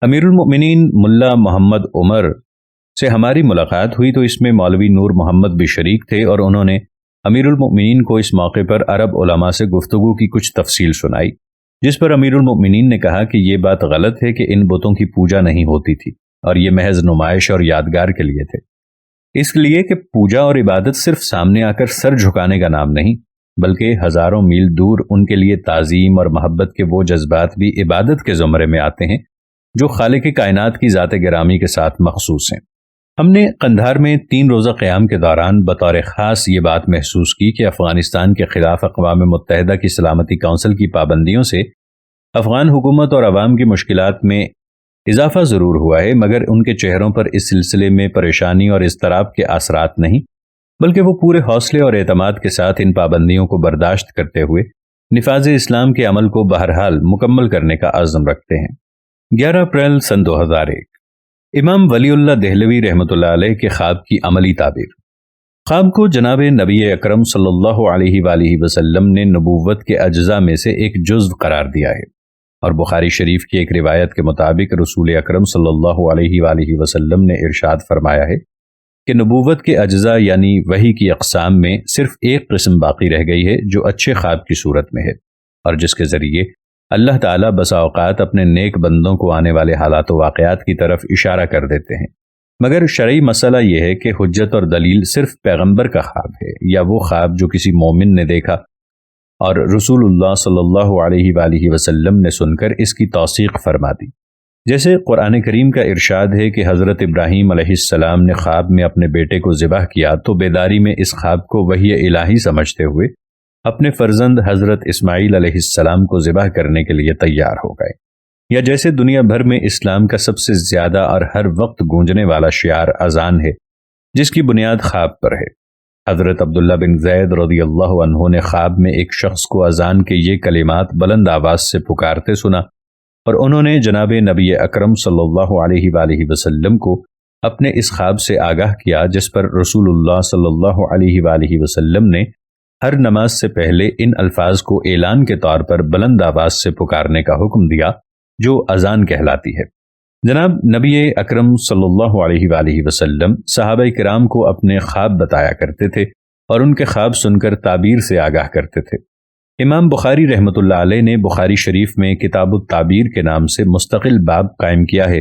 امیر المؤمنین ملا محمد عمر سے ہماری ملاقات ہوئی تو اس میں مولوی نور محمد بھی شریک تھے، اور انہوں نے امیر المؤمنین کو اس موقع پر عرب علماء سے گفتگو کی کچھ تفصیل سنائی، جس پر امیر المؤمنین نے کہا کہ یہ بات غلط ہے کہ ان بتوں کی پوجا نہیں ہوتی تھی، اور یہ محض نمائش اور یادگار کے لیے تھے، اس لیے کہ پوجا اور عبادت صرف سامنے آ کر سر جھکانے کا نام نہیں، بلکہ ہزاروں میل دور ان کے لیے تعظیم اور محبت کے وہ جذبات بھی عبادت کے زمرے میں آتے ہیں جو خالق کائنات کی ذات گرامی کے ساتھ مخصوص ہیں۔ ہم نے قندھار میں 3 روزہ قیام کے دوران بطور خاص یہ بات محسوس کی کہ افغانستان کے خلاف اقوام متحدہ کی سلامتی کونسل کی پابندیوں سے افغان حکومت اور عوام کی مشکلات میں اضافہ ضرور ہوا ہے، مگر ان کے چہروں پر اس سلسلے میں پریشانی اور اضطراب کے اثرات نہیں، بلکہ وہ پورے حوصلے اور اعتماد کے ساتھ ان پابندیوں کو برداشت کرتے ہوئے نفاذ اسلام کے عمل کو بہرحال مکمل کرنے کا عزم رکھتے ہیں۔ 11 اپریل سن 2001 امام ولی اللہ دہلوی رحمۃ اللہ علیہ کے خواب کی عملی تعبیر۔ خواب کو جناب نبی اکرم صلی اللہ علیہ وآلہ وسلم نے نبوت کے اجزاء میں سے ایک جزو قرار دیا ہے، اور بخاری شریف کی ایک روایت کے مطابق رسول اکرم صلی اللہ علیہ وآلہ وسلم نے ارشاد فرمایا ہے کہ نبوت کے اجزاء یعنی وحی کی اقسام میں صرف ایک قسم باقی رہ گئی ہے جو اچھے خواب کی صورت میں ہے، اور جس کے ذریعے اللہ تعالیٰ بسا اوقات اپنے نیک بندوں کو آنے والے حالات و واقعات کی طرف اشارہ کر دیتے ہیں، مگر شرعی مسئلہ یہ ہے کہ حجت اور دلیل صرف پیغمبر کا خواب ہے یا وہ خواب جو کسی مومن نے دیکھا اور رسول اللہ صلی اللہ علیہ وآلہ وسلم نے سن کر اس کی توثیق فرما دی۔ جیسے قرآن کریم کا ارشاد ہے کہ حضرت ابراہیم علیہ السلام نے خواب میں اپنے بیٹے کو ذبح کیا تو بیداری میں اس خواب کو وحی الہی سمجھتے ہوئے اپنے فرزند حضرت اسماعیل علیہ السلام کو ذبح کرنے کے لیے تیار ہو گئے۔ یا جیسے دنیا بھر میں اسلام کا سب سے زیادہ اور ہر وقت گونجنے والا شعار اذان ہے، جس کی بنیاد خواب پر ہے۔ حضرت عبداللہ بن زید رضی اللہ عنہ نے خواب میں ایک شخص کو اذان کے یہ کلمات بلند آواز سے پکارتے سنا، اور انہوں نے جناب نبی اکرم صلی اللہ علیہ وآلہ وسلم کو اپنے اس خواب سے آگاہ کیا، جس پر رسول اللہ صلی اللہ علیہ وآلہ وسلم نے ہر نماز سے پہلے ان الفاظ کو اعلان کے طور پر بلند آواز سے پکارنے کا حکم دیا جو اذان کہلاتی ہے۔ جناب نبی اکرم صلی اللہ علیہ وآلہ وسلم صحابہ کرام کو اپنے خواب بتایا کرتے تھے اور ان کے خواب سن کر تعبیر سے آگاہ کرتے تھے۔ امام بخاری رحمۃ اللہ علیہ نے بخاری شریف میں کتاب التعبیر کے نام سے مستقل باب قائم کیا ہے،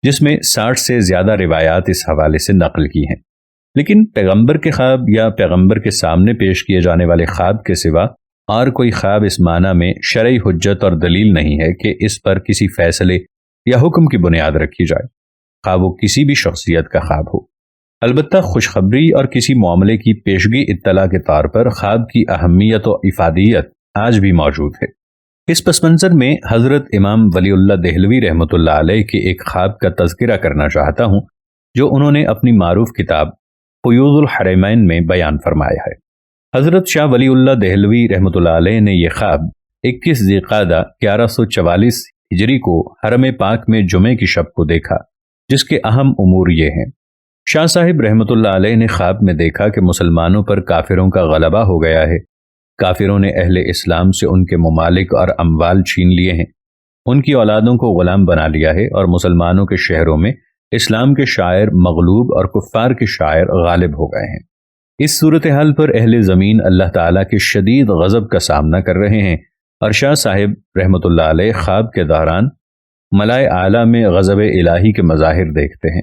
جس میں 60 سے زیادہ روایات اس حوالے سے نقل کی ہیں، لیکن پیغمبر کے خواب یا پیغمبر کے سامنے پیش کیے جانے والے خواب کے سوا اور کوئی خواب اس معنی میں شرعی حجت اور دلیل نہیں ہے کہ اس پر کسی فیصلے یا حکم کی بنیاد رکھی جائے، خواہ وہ کسی بھی شخصیت کا خواب ہو۔ البتہ خوشخبری اور کسی معاملے کی پیشگی اطلاع کے طور پر خواب کی اہمیت و افادیت آج بھی موجود ہے۔ اس پس منظر میں حضرت امام ولی اللہ دہلوی رحمۃ اللہ علیہ کے ایک خواب کا تذکرہ کرنا چاہتا ہوں جو انہوں نے اپنی معروف کتاب فیوض الحرمین میں بیان فرمایا ہے۔ حضرت شاہ ولی اللہ دہلوی رحمۃ اللہ علیہ نے یہ خواب 21 ذی القعدہ 1144 ہجری کو حرم پاک میں جمعے کی شب کو دیکھا، جس کے اہم امور یہ ہیں۔ شاہ صاحب رحمۃ اللہ علیہ نے خواب میں دیکھا کہ مسلمانوں پر کافروں کا غلبہ ہو گیا ہے، کافروں نے اہل اسلام سے ان کے ممالک اور اموال چھین لیے ہیں، ان کی اولادوں کو غلام بنا لیا ہے، اور مسلمانوں کے شہروں میں اسلام کے شاعر مغلوب اور کفار کے شاعر غالب ہو گئے ہیں۔ اس صورتحال پر اہل زمین اللہ تعالیٰ کے شدید غضب کا سامنا کر رہے ہیں، اور شاہ صاحب رحمۃ اللہ علیہ خواب کے دوران ملائے اعلیٰ میں غضب الہی کے مظاہر دیکھتے ہیں۔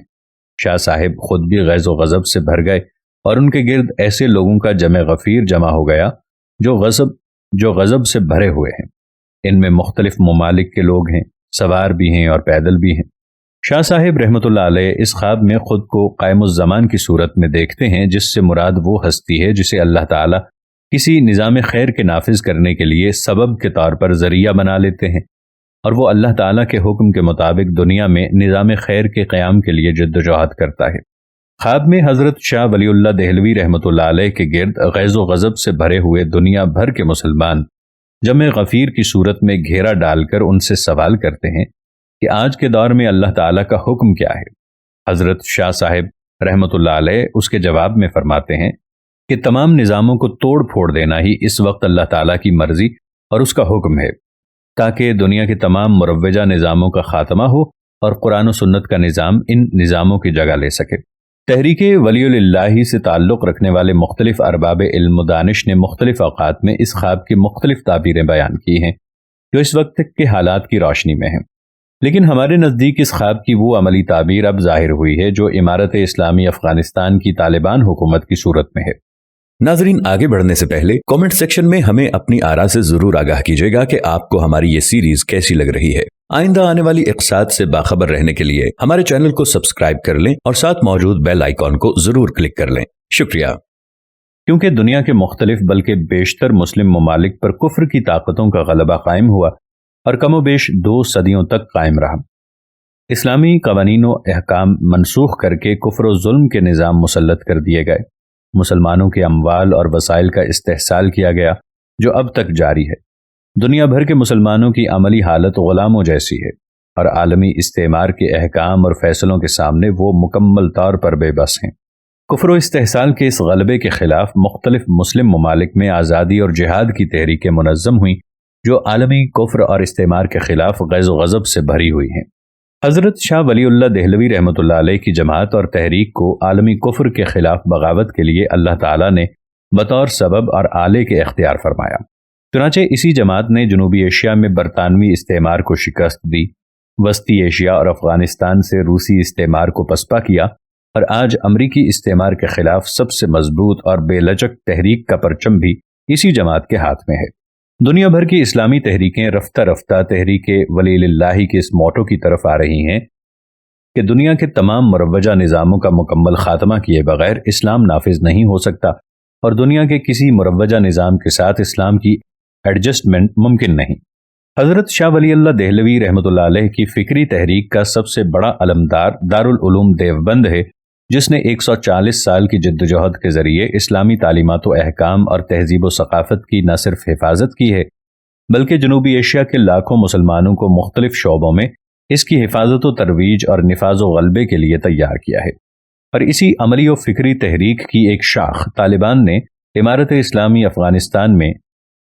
شاہ صاحب خود بھی غیظ و غضب سے بھر گئے، اور ان کے گرد ایسے لوگوں کا جمع غفیر جمع ہو گیا جو غضب سے بھرے ہوئے ہیں۔ ان میں مختلف ممالک کے لوگ ہیں، سوار بھی ہیں اور پیدل بھی ہیں۔ شاہ صاحب رحمۃ اللہ علیہ اس خواب میں خود کو قائم الزمان کی صورت میں دیکھتے ہیں، جس سے مراد وہ ہستی ہے جسے اللہ تعالیٰ کسی نظام خیر کے نافذ کرنے کے لیے سبب کے طور پر ذریعہ بنا لیتے ہیں، اور وہ اللہ تعالیٰ کے حکم کے مطابق دنیا میں نظام خیر کے قیام کے لیے جدوجہد کرتا ہے۔ خواب میں حضرت شاہ ولی اللہ دہلوی رحمۃ اللہ علیہ کے گرد غیظ و غضب سے بھرے ہوئے دنیا بھر کے مسلمان جمع غفیر کی صورت میں گھیرا ڈال کر ان سے سوال کرتے ہیں کہ آج کے دور میں اللہ تعالیٰ کا حکم کیا ہے؟ حضرت شاہ صاحب رحمۃ اللہ علیہ اس کے جواب میں فرماتے ہیں کہ تمام نظاموں کو توڑ پھوڑ دینا ہی اس وقت اللہ تعالیٰ کی مرضی اور اس کا حکم ہے، تاکہ دنیا کے تمام مروجہ نظاموں کا خاتمہ ہو اور قرآن و سنت کا نظام ان نظاموں کی جگہ لے سکے۔ تحریک ولی اللہ سے تعلق رکھنے والے مختلف ارباب علم و دانش نے مختلف اوقات میں اس خواب کی مختلف تعبیریں بیان کی ہیں جو اس وقت کے حالات کی روشنی میں ہیں، لیکن ہمارے نزدیک اس خواب کی وہ عملی تعبیر اب ظاہر ہوئی ہے جو امارت اسلامی افغانستان کی طالبان حکومت کی صورت میں ہے۔ ناظرین، آگے بڑھنے سے پہلے کامنٹ سیکشن میں ہمیں اپنی آراء سے ضرور آگاہ کیجیے گا کہ آپ کو ہماری یہ سیریز کیسی لگ رہی ہے۔ آئندہ آنے والی اقساط سے باخبر رہنے کے لیے ہمارے چینل کو سبسکرائب کر لیں اور ساتھ موجود بیل آئیکن کو ضرور کلک کر لیں۔ شکریہ۔ کیونکہ دنیا کے مختلف بلکہ بیشتر مسلم ممالک پر کفر کی طاقتوں کا غلبہ قائم ہوا اور کم و بیش 2 صدیوں تک قائم رہا، اسلامی قوانین و احکام منسوخ کر کے کفر و ظلم کے نظام مسلط کر دیے گئے، مسلمانوں کے اموال اور وسائل کا استحصال کیا گیا جو اب تک جاری ہے، دنیا بھر کے مسلمانوں کی عملی حالت غلاموں جیسی ہے اور عالمی استعمار کے احکام اور فیصلوں کے سامنے وہ مکمل طور پر بے بس ہیں۔ کفر و استحصال کے اس غلبے کے خلاف مختلف مسلم ممالک میں آزادی اور جہاد کی تحریکیں منظم ہوئیں جو عالمی کفر اور استعمار کے خلاف غیظ و غضب سے بھری ہوئی ہیں۔ حضرت شاہ ولی اللہ دہلوی رحمۃ اللہ علیہ کی جماعت اور تحریک کو عالمی کفر کے خلاف بغاوت کے لیے اللہ تعالیٰ نے بطور سبب اور آلے کے اختیار فرمایا۔ چنانچہ اسی جماعت نے جنوبی ایشیا میں برطانوی استعمار کو شکست دی، وسطی ایشیا اور افغانستان سے روسی استعمار کو پسپا کیا اور آج امریکی استعمار کے خلاف سب سے مضبوط اور بے لچک تحریک کا پرچم بھی اسی جماعت کے ہاتھ میں ہے۔ دنیا بھر کی اسلامی تحریکیں رفتہ رفتہ تحریک ولی اللہ کے اس موٹو کی طرف آ رہی ہیں کہ دنیا کے تمام مروجہ نظاموں کا مکمل خاتمہ کیے بغیر اسلام نافذ نہیں ہو سکتا اور دنیا کے کسی مروجہ نظام کے ساتھ اسلام کی ایڈجسٹمنٹ ممکن نہیں۔ حضرت شاہ ولی اللہ دہلوی رحمۃ اللہ علیہ کی فکری تحریک کا سب سے بڑا علمدار دارالعلوم دیوبند ہے، جس نے 140 سال کی جدوجہد کے ذریعے اسلامی تعلیمات و احکام اور تہذیب و ثقافت کی نہ صرف حفاظت کی ہے بلکہ جنوبی ایشیا کے لاکھوں مسلمانوں کو مختلف شعبوں میں اس کی حفاظت و ترویج اور نفاذ و غلبے کے لیے تیار کیا ہے۔ اور اسی عملی و فکری تحریک کی ایک شاخ طالبان نے امارت اسلامی افغانستان میں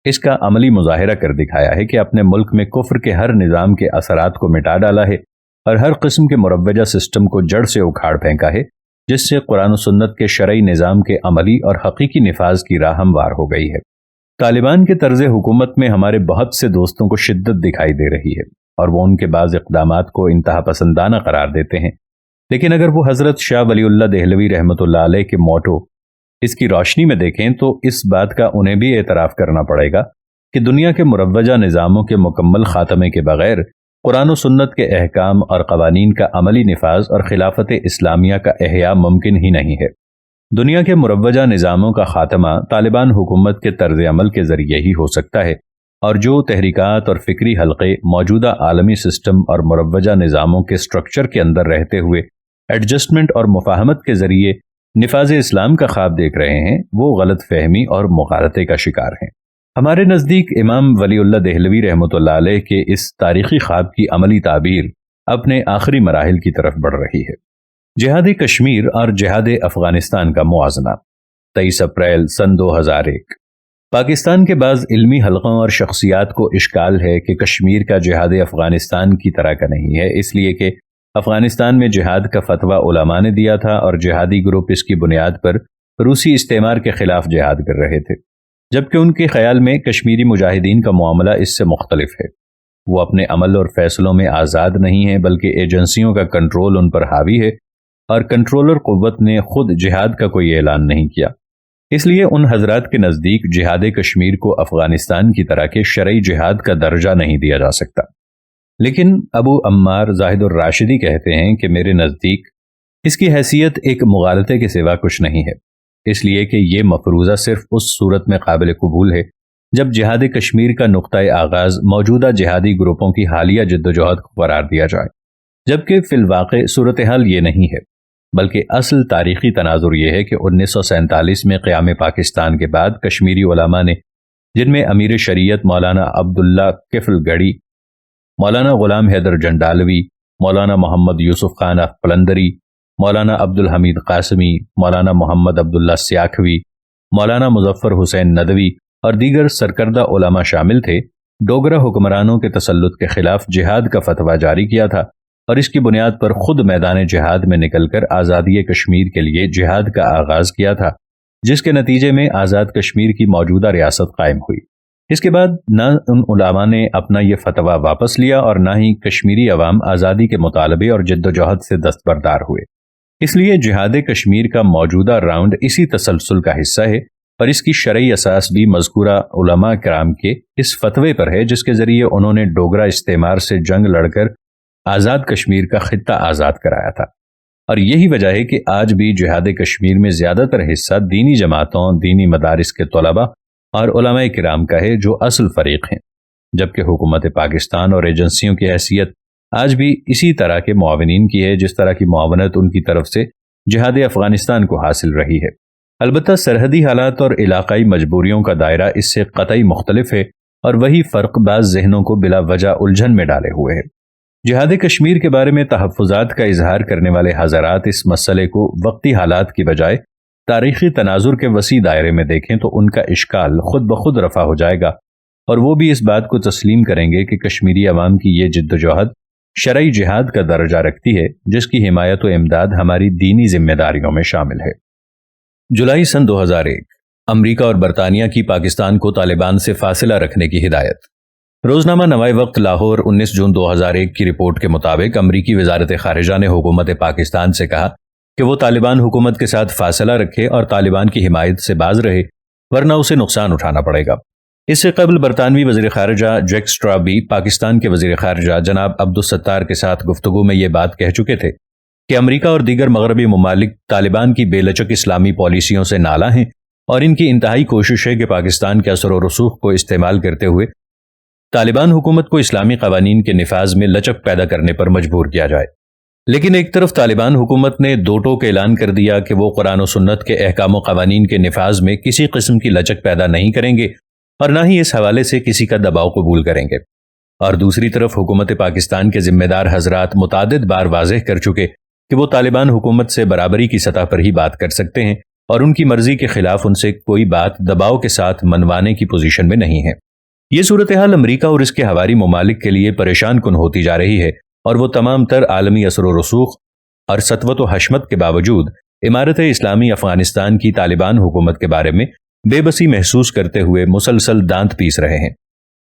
اس کا عملی مظاہرہ کر دکھایا ہے کہ اپنے ملک میں کفر کے ہر نظام کے اثرات کو مٹا ڈالا ہے اور ہر قسم کے مروجہ سسٹم کو جڑ سے اکھاڑ پھینکا ہے، جس سے قرآن و سنت کے شرعی نظام کے عملی اور حقیقی نفاذ کی راہ ہموار ہو گئی ہے۔ طالبان کے طرز حکومت میں ہمارے بہت سے دوستوں کو شدت دکھائی دے رہی ہے اور وہ ان کے بعض اقدامات کو انتہا پسندانہ قرار دیتے ہیں، لیکن اگر وہ حضرت شاہ ولی اللہ دہلوی رحمۃ اللہ علیہ کے موٹو اس کی روشنی میں دیکھیں تو اس بات کا انہیں بھی اعتراف کرنا پڑے گا کہ دنیا کے مروجہ نظاموں کے مکمل خاتمے کے بغیر قرآن و سنت کے احکام اور قوانین کا عملی نفاذ اور خلافت اسلامیہ کا احیاء ممکن ہی نہیں ہے۔ دنیا کے مروجہ نظاموں کا خاتمہ طالبان حکومت کے طرز عمل کے ذریعے ہی ہو سکتا ہے، اور جو تحریکات اور فکری حلقے موجودہ عالمی سسٹم اور مروجہ نظاموں کے سٹرکچر کے اندر رہتے ہوئے ایڈجسٹمنٹ اور مفاہمت کے ذریعے نفاذ اسلام کا خواب دیکھ رہے ہیں، وہ غلط فہمی اور مغالطے کا شکار ہیں۔ ہمارے نزدیک امام ولی اللہ دہلوی رحمۃ اللہ علیہ کے اس تاریخی خواب کی عملی تعبیر اپنے آخری مراحل کی طرف بڑھ رہی ہے۔ جہاد کشمیر اور جہاد افغانستان کا موازنہ۔ 23 اپریل سن 2001۔ پاکستان کے بعض علمی حلقوں اور شخصیات کو اشکال ہے کہ کشمیر کا جہاد افغانستان کی طرح کا نہیں ہے، اس لیے کہ افغانستان میں جہاد کا فتویٰ علماء نے دیا تھا اور جہادی گروپ اس کی بنیاد پر روسی استعمار کے خلاف جہاد کر رہے تھے، جبکہ ان کے خیال میں کشمیری مجاہدین کا معاملہ اس سے مختلف ہے۔ وہ اپنے عمل اور فیصلوں میں آزاد نہیں ہیں بلکہ ایجنسیوں کا کنٹرول ان پر حاوی ہے، اور کنٹرولر قوت نے خود جہاد کا کوئی اعلان نہیں کیا۔ اس لیے ان حضرات کے نزدیک جہاد کشمیر کو افغانستان کی طرح کے شرعی جہاد کا درجہ نہیں دیا جا سکتا۔ لیکن ابو عمار زاہد الراشدی کہتے ہیں کہ میرے نزدیک اس کی حیثیت ایک مغالطے کے سوا کچھ نہیں ہے، اس لیے کہ یہ مفروضہ صرف اس صورت میں قابل قبول ہے جب جہاد کشمیر کا نقطۂ آغاز موجودہ جہادی گروپوں کی حالیہ جدوجہد کو قرار دیا جائے، جبکہ فی الواقع صورتحال یہ نہیں ہے، بلکہ اصل تاریخی تناظر یہ ہے کہ 1947 میں قیام پاکستان کے بعد کشمیری علماء نے، جن میں امیر شریعت مولانا عبداللہ کفل گڑھی، مولانا غلام حیدر جنڈالوی، مولانا محمد یوسف خان قلندری، مولانا عبدالحمید قاسمی، مولانا محمد عبداللہ سیاکھوی، مولانا مظفر حسین ندوی اور دیگر سرکردہ علماء شامل تھے، ڈوگرہ حکمرانوں کے تسلط کے خلاف جہاد کا فتویٰ جاری کیا تھا اور اس کی بنیاد پر خود میدان جہاد میں نکل کر آزادی کشمیر کے لیے جہاد کا آغاز کیا تھا، جس کے نتیجے میں آزاد کشمیر کی موجودہ ریاست قائم ہوئی۔ اس کے بعد نہ ان علماء نے اپنا یہ فتویٰ واپس لیا اور نہ ہی کشمیری عوام آزادی کے مطالبے اور جد و جہد سے دستبردار ہوئے۔ اس لیے جہاد کشمیر کا موجودہ راؤنڈ اسی تسلسل کا حصہ ہے، اور اس کی شرعی اساس بھی مذکورہ علماء کرام کے اس فتوے پر ہے، جس کے ذریعے انہوں نے ڈوگرا استعمار سے جنگ لڑ کر آزاد کشمیر کا خطہ آزاد کرایا تھا۔ اور یہی وجہ ہے کہ آج بھی جہاد کشمیر میں زیادہ تر حصہ دینی جماعتوں، دینی مدارس کے طلباء اور علماء کرام کا ہے، جو اصل فریق ہیں، جبکہ حکومت پاکستان اور ایجنسیوں کی حیثیت آج بھی اسی طرح کے معاونین کی ہے، جس طرح کی معاونت ان کی طرف سے جہاد افغانستان کو حاصل رہی ہے۔ البتہ سرحدی حالات اور علاقائی مجبوریوں کا دائرہ اس سے قطعی مختلف ہے، اور وہی فرق بعض ذہنوں کو بلا وجہ الجھن میں ڈالے ہوئے ہے۔ جہاد کشمیر کے بارے میں تحفظات کا اظہار کرنے والے حضرات اس مسئلے کو وقتی حالات کی بجائے تاریخی تناظر کے وسیع دائرے میں دیکھیں تو ان کا اشکال خود بخود رفع ہو جائے گا، اور وہ بھی اس بات کو تسلیم کریں گے کہ کشمیری عوام کی یہ جد و جہد شرعی جہاد کا درجہ رکھتی ہے، جس کی حمایت و امداد ہماری دینی ذمہ داریوں میں شامل ہے۔ جولائی سن 2001 امریکہ اور برطانیہ کی پاکستان کو طالبان سے فاصلہ رکھنے کی ہدایت۔ روزنامہ نوائے وقت لاہور 19 جون 2001 کی رپورٹ کے مطابق امریکی وزارت خارجہ نے حکومت پاکستان سے کہا کہ وہ طالبان حکومت کے ساتھ فاصلہ رکھے اور طالبان کی حمایت سے باز رہے، ورنہ اسے نقصان اٹھانا پڑے گا۔ اس سے قبل برطانوی وزیر خارجہ جیک سٹرا بھی پاکستان کے وزیر خارجہ جناب عبدالستار کے ساتھ گفتگو میں یہ بات کہہ چکے تھے کہ امریکہ اور دیگر مغربی ممالک طالبان کی بے لچک اسلامی پالیسیوں سے نالاں ہیں، اور ان کی انتہائی کوشش ہے کہ پاکستان کے اثر و رسوخ کو استعمال کرتے ہوئے طالبان حکومت کو اسلامی قوانین کے نفاذ میں لچک پیدا کرنے پر مجبور کیا جائے۔ لیکن ایک طرف طالبان حکومت نے دو ٹوک اعلان کر دیا کہ وہ قرآن و سنت کے احکام و قوانین کے نفاذ میں کسی قسم کی لچک پیدا نہیں کریں گے، اور نہ ہی اس حوالے سے کسی کا دباؤ قبول کریں گے، اور دوسری طرف حکومت پاکستان کے ذمہ دار حضرات متعدد بار واضح کر چکے کہ وہ طالبان حکومت سے برابری کی سطح پر ہی بات کر سکتے ہیں، اور ان کی مرضی کے خلاف ان سے کوئی بات دباؤ کے ساتھ منوانے کی پوزیشن میں نہیں ہے۔ یہ صورتحال امریکہ اور اس کے حواری ممالک کے لیے پریشان کن ہوتی جا رہی ہے، اور وہ تمام تر عالمی اثر و رسوخ اور سطوت و حشمت کے باوجود امارت اسلامی افغانستان کی طالبان حکومت کے بارے میں بے بسی محسوس کرتے ہوئے مسلسل دانت پیس رہے ہیں۔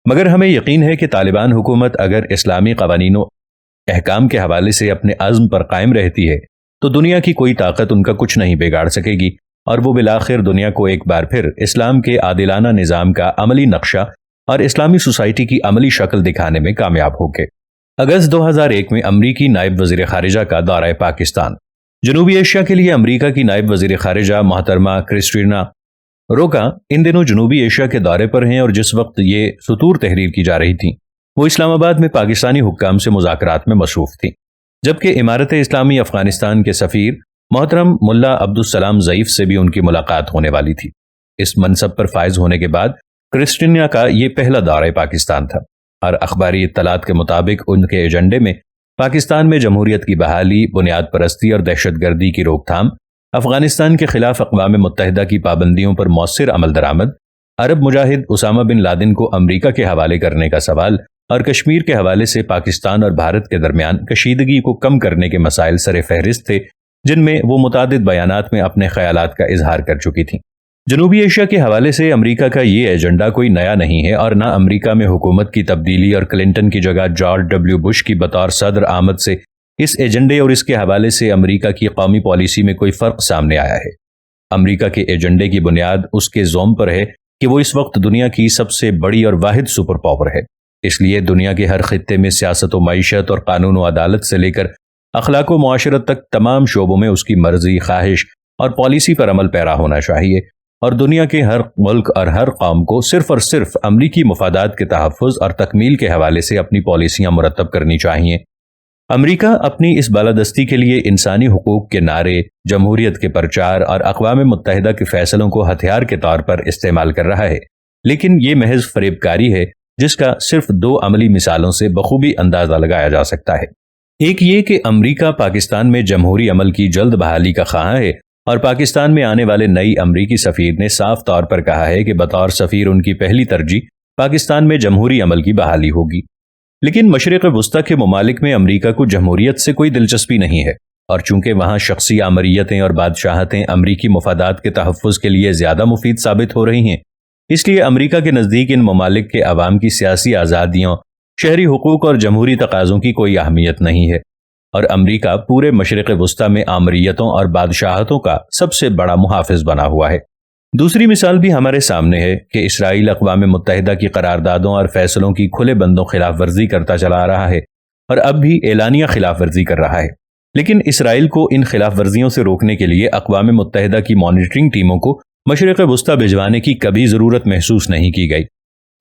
مگر ہمیں یقین ہے کہ طالبان حکومت اگر اسلامی قوانین و احکام کے حوالے سے اپنے عزم پر قائم رہتی ہے تو دنیا کی کوئی طاقت ان کا کچھ نہیں بگاڑ سکے گی، اور وہ بالآخر دنیا کو ایک بار پھر اسلام کے عادلانہ نظام کا عملی نقشہ اور اسلامی سوسائٹی کی عملی شکل دکھانے میں کامیاب ہو گئے۔ اگست 2001 میں امریکی نائب وزیر خارجہ کا دورہ پاکستان۔ جنوبی ایشیا کے لیے امریکہ کی نائب وزیر خارجہ محترمہ کرسٹینا روکا ان دنوں جنوبی ایشیا کے دورے پر ہیں، اور جس وقت یہ سطور تحریر کی جا رہی تھیں وہ اسلام آباد میں پاکستانی حکام سے مذاکرات میں مصروف تھیں، جبکہ امارت اسلامی افغانستان کے سفیر محترم ملا عبدالسلام ضعیف سے بھی ان کی ملاقات ہونے والی تھی۔ اس منصب پر فائز ہونے کے بعد کرسٹینا کا یہ پہلا دورہ پاکستان تھا، اور اخباری اطلاعات کے مطابق ان کے ایجنڈے میں پاکستان میں جمہوریت کی بحالی، بنیاد پرستی اور دہشت گردی کی روک تھام، افغانستان کے خلاف اقوام متحدہ کی پابندیوں پر مؤثر عمل درآمد، عرب مجاہد اسامہ بن لادن کو امریکہ کے حوالے کرنے کا سوال، اور کشمیر کے حوالے سے پاکستان اور بھارت کے درمیان کشیدگی کو کم کرنے کے مسائل سر فہرست تھے، جن میں وہ متعدد بیانات میں اپنے خیالات کا اظہار کر چکی تھیں۔ جنوبی ایشیا کے حوالے سے امریکہ کا یہ ایجنڈا کوئی نیا نہیں ہے، اور نہ امریکہ میں حکومت کی تبدیلی اور کلنٹن کی جگہ جارج ڈبلیو بش کی بطور صدر آمد سے اس ایجنڈے اور اس کے حوالے سے امریکہ کی قومی پالیسی میں کوئی فرق سامنے آیا ہے۔ امریکہ کے ایجنڈے کی بنیاد اس کے زوم پر ہے کہ وہ اس وقت دنیا کی سب سے بڑی اور واحد سپر پاور ہے، اس لیے دنیا کے ہر خطے میں سیاست و معیشت اور قانون و عدالت سے لے کر اخلاق و معاشرت تک تمام شعبوں میں اس کی مرضی، خواہش اور پالیسی پر عمل پیرا ہونا چاہیے، اور دنیا کے ہر ملک اور ہر قوم کو صرف اور صرف امریکی مفادات کے تحفظ اور تکمیل کے حوالے سے اپنی پالیسیاں مرتب کرنی چاہیے۔ امریکہ اپنی اس بالادستی کے لیے انسانی حقوق کے نعرے، جمہوریت کے پرچار اور اقوام متحدہ کے فیصلوں کو ہتھیار کے طور پر استعمال کر رہا ہے، لیکن یہ محض فریب کاری ہے جس کا صرف دو عملی مثالوں سے بخوبی اندازہ لگایا جا سکتا ہے۔ ایک یہ کہ امریکہ پاکستان میں جمہوری عمل کی جلد بحالی کا خواہاں ہے، اور پاکستان میں آنے والے نئی امریکی سفیر نے صاف طور پر کہا ہے کہ بطور سفیر ان کی پہلی ترجیح پاکستان میں جمہوری عمل کی بحالی ہوگی۔ لیکن مشرق وسطیٰ کے ممالک میں امریکہ کو جمہوریت سے کوئی دلچسپی نہیں ہے، اور چونکہ وہاں شخصی آمریتیں اور بادشاہتیں امریکی مفادات کے تحفظ کے لیے زیادہ مفید ثابت ہو رہی ہیں، اس لیے امریکہ کے نزدیک ان ممالک کے عوام کی سیاسی آزادیوں، شہری حقوق اور جمہوری تقاضوں کی کوئی اہمیت نہیں ہے، اور امریکہ پورے مشرق وسطیٰ میں آمریتوں اور بادشاہتوں کا سب سے بڑا محافظ بنا ہوا ہے۔ دوسری مثال بھی ہمارے سامنے ہے کہ اسرائیل اقوام متحدہ کی قراردادوں اور فیصلوں کی کھلے بندوں خلاف ورزی کرتا چلا رہا ہے، اور اب بھی اعلانیہ خلاف ورزی کر رہا ہے، لیکن اسرائیل کو ان خلاف ورزیوں سے روکنے کے لیے اقوام متحدہ کی مانیٹرنگ ٹیموں کو مشرق وسطیٰ بھجوانے کی کبھی ضرورت محسوس نہیں کی گئی،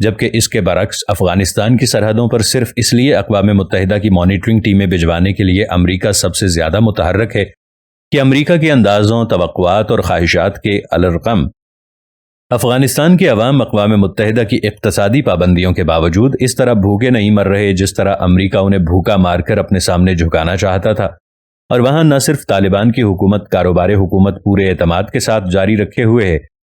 جبکہ اس کے برعکس افغانستان کی سرحدوں پر صرف اس لیے اقوام متحدہ کی مانیٹرنگ ٹیمیں بھجوانے کے لیے امریکہ سب سے زیادہ متحرک ہے کہ امریکہ کے اندازوں، توقعات اور خواہشات کے الرقم افغانستان کے عوام اقوام متحدہ کی اقتصادی پابندیوں کے باوجود اس طرح بھوکے نہیں مر رہے جس طرح امریکہ انہیں بھوکا مار کر اپنے سامنے جھکانا چاہتا تھا، اور وہاں نہ صرف طالبان کی حکومت کاروبار حکومت پورے اعتماد کے ساتھ جاری رکھے ہوئے ہے،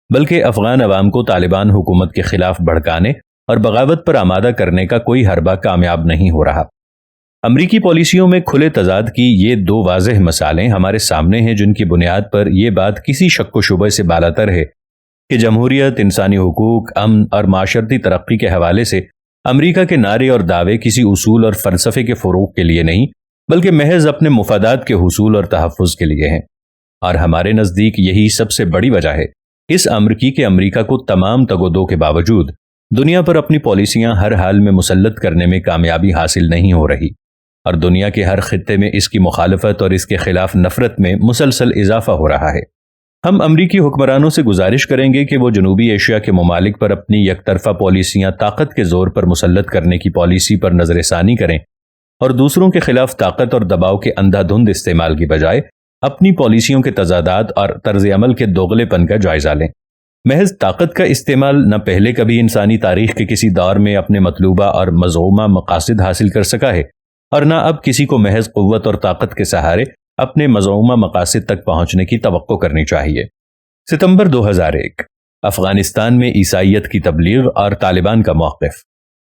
بلکہ افغان عوام کو طالبان حکومت کے خلاف بھڑکانے اور بغاوت پر آمادہ کرنے کا کوئی حربہ کامیاب نہیں ہو رہا۔ امریکی پالیسیوں میں کھلے تضاد کی یہ دو واضح مثالیں ہمارے سامنے ہیں، جن کی بنیاد پر یہ بات کسی شک و شبہ سے بالاتر ہے کہ جمہوریت، انسانی حقوق، امن اور معاشرتی ترقی کے حوالے سے امریکہ کے نعرے اور دعوے کسی اصول اور فلسفے کے فروغ کے لیے نہیں، بلکہ محض اپنے مفادات کے حصول اور تحفظ کے لیے ہیں، اور ہمارے نزدیک یہی سب سے بڑی وجہ ہے اس امر کی کہ امریکہ کو تمام تگ و دو کے باوجود دنیا پر اپنی پالیسیاں ہر حال میں مسلط کرنے میں کامیابی حاصل نہیں ہو رہی، اور دنیا کے ہر خطے میں اس کی مخالفت اور اس کے خلاف نفرت میں مسلسل اضافہ ہو رہا ہے۔ ہم امریکی حکمرانوں سے گزارش کریں گے کہ وہ جنوبی ایشیا کے ممالک پر اپنی یک طرفہ پالیسیاں طاقت کے زور پر مسلط کرنے کی پالیسی پر نظر ثانی کریں، اور دوسروں کے خلاف طاقت اور دباؤ کے اندھا دھند استعمال کی بجائے اپنی پالیسیوں کے تضادات اور طرز عمل کے دوغلے پن کا جائزہ لیں۔ محض طاقت کا استعمال نہ پہلے کبھی انسانی تاریخ کے کسی دور میں اپنے مطلوبہ اور مزعومہ مقاصد حاصل کر سکا ہے، اور نہ اب کسی کو محض قوت اور طاقت کے سہارے اپنے مزعومہ مقاصد تک پہنچنے کی توقع کرنی چاہیے۔ ستمبر 2001 افغانستان میں عیسائیت کی تبلیغ اور طالبان کا موقف۔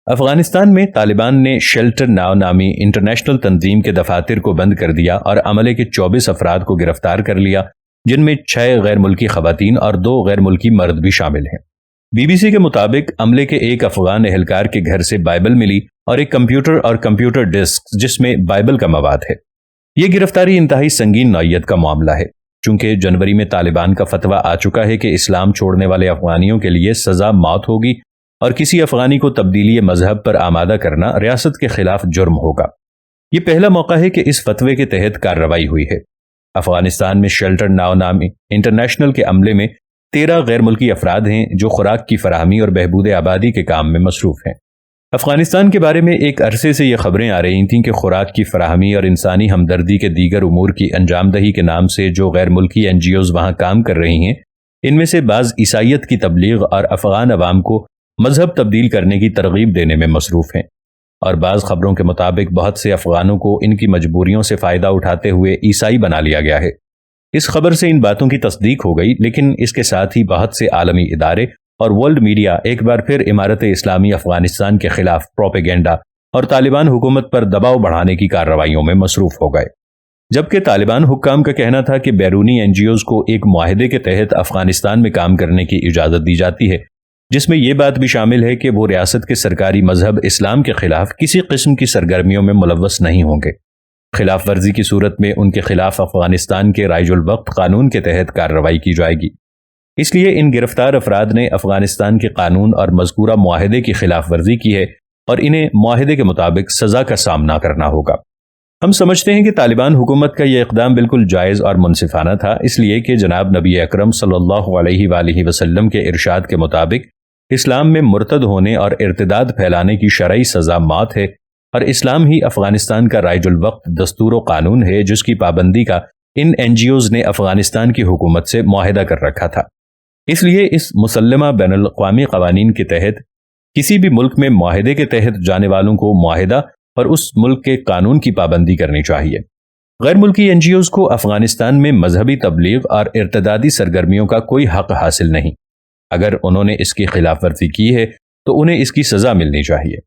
افغانستان میں طالبان نے شیلٹر ناؤ نامی انٹرنیشنل تنظیم کے دفاتر کو بند کر دیا اور عملے کے 24 افراد کو گرفتار کر لیا، جن میں 6 غیر ملکی خواتین اور 2 غیر ملکی مرد بھی شامل ہیں۔ BBC کے مطابق عملے کے ایک افغان اہلکار کے گھر سے بائبل ملی اور ایک کمپیوٹر اور کمپیوٹر ڈسک جس میں بائبل کا مواد ہے۔ یہ گرفتاری انتہائی سنگین نوعیت کا معاملہ ہے، چونکہ جنوری میں طالبان کا فتویٰ آ چکا ہے کہ اسلام چھوڑنے والے افغانیوں کے لیے سزا موت ہوگی، اور کسی افغانی کو تبدیلی مذہب پر آمادہ کرنا ریاست کے خلاف جرم ہوگا۔ یہ پہلا موقع ہے کہ اس فتوے کے تحت کارروائی ہوئی ہے۔ افغانستان میں شیلٹر ناؤ نامی انٹرنیشنل کے عملے میں 13 غیر ملکی افراد ہیں جو خوراک کی فراہمی اور بہبود آبادی کے کام میں مصروف ہیں۔ افغانستان کے بارے میں ایک عرصے سے یہ خبریں آ رہی تھیں کہ خوراک کی فراہمی اور انسانی ہمدردی کے دیگر امور کی انجام دہی کے نام سے جو غیر ملکی NGOز وہاں کام کر رہی ہیں، ان میں سے بعض عیسائیت کی تبلیغ اور افغان عوام کو مذہب تبدیل کرنے کی ترغیب دینے میں مصروف ہیں، اور بعض خبروں کے مطابق بہت سے افغانوں کو ان کی مجبوریوں سے فائدہ اٹھاتے ہوئے عیسائی بنا لیا گیا ہے۔ اس خبر سے ان باتوں کی تصدیق ہو گئی، لیکن اس کے ساتھ ہی بہت سے عالمی ادارے اور ورلڈ میڈیا ایک بار پھر امارت اسلامی افغانستان کے خلاف پروپیگنڈا اور طالبان حکومت پر دباؤ بڑھانے کی کارروائیوں میں مصروف ہو گئے، جبکہ طالبان حکام کا کہنا تھا کہ بیرونی NGOز کو ایک معاہدے کے تحت افغانستان میں کام کرنے کی اجازت دی جاتی ہے، جس میں یہ بات بھی شامل ہے کہ وہ ریاست کے سرکاری مذہب اسلام کے خلاف کسی قسم کی سرگرمیوں میں ملوث نہیں ہوں گے۔ خلاف ورزی کی صورت میں ان کے خلاف افغانستان کے رائج الوقت قانون کے تحت کارروائی کی جائے گی۔ اس لیے ان گرفتار افراد نے افغانستان کے قانون اور مذکورہ معاہدے کی خلاف ورزی کی ہے، اور انہیں معاہدے کے مطابق سزا کا سامنا کرنا ہوگا۔ ہم سمجھتے ہیں کہ طالبان حکومت کا یہ اقدام بالکل جائز اور منصفانہ تھا، اس لیے کہ جناب نبی اکرم صلی اللہ علیہ وآلہ وسلم کے ارشاد کے مطابق اسلام میں مرتد ہونے اور ارتداد پھیلانے کی شرعی سزا موت ہے، اور اسلام ہی افغانستان کا رائج الوقت دستور و قانون ہے جس کی پابندی کا ان NGOز نے افغانستان کی حکومت سے معاہدہ کر رکھا تھا۔ اس لیے اس مسلمہ بین الاقوامی قوانین کے تحت کسی بھی ملک میں معاہدے کے تحت جانے والوں کو معاہدہ اور اس ملک کے قانون کی پابندی کرنی چاہیے۔ غیر ملکی NGOز کو افغانستان میں مذہبی تبلیغ اور ارتدادی سرگرمیوں کا کوئی حق حاصل نہیں۔ اگر انہوں نے اس کی خلاف ورزی کی ہے تو انہیں اس کی سزا ملنی چاہیے۔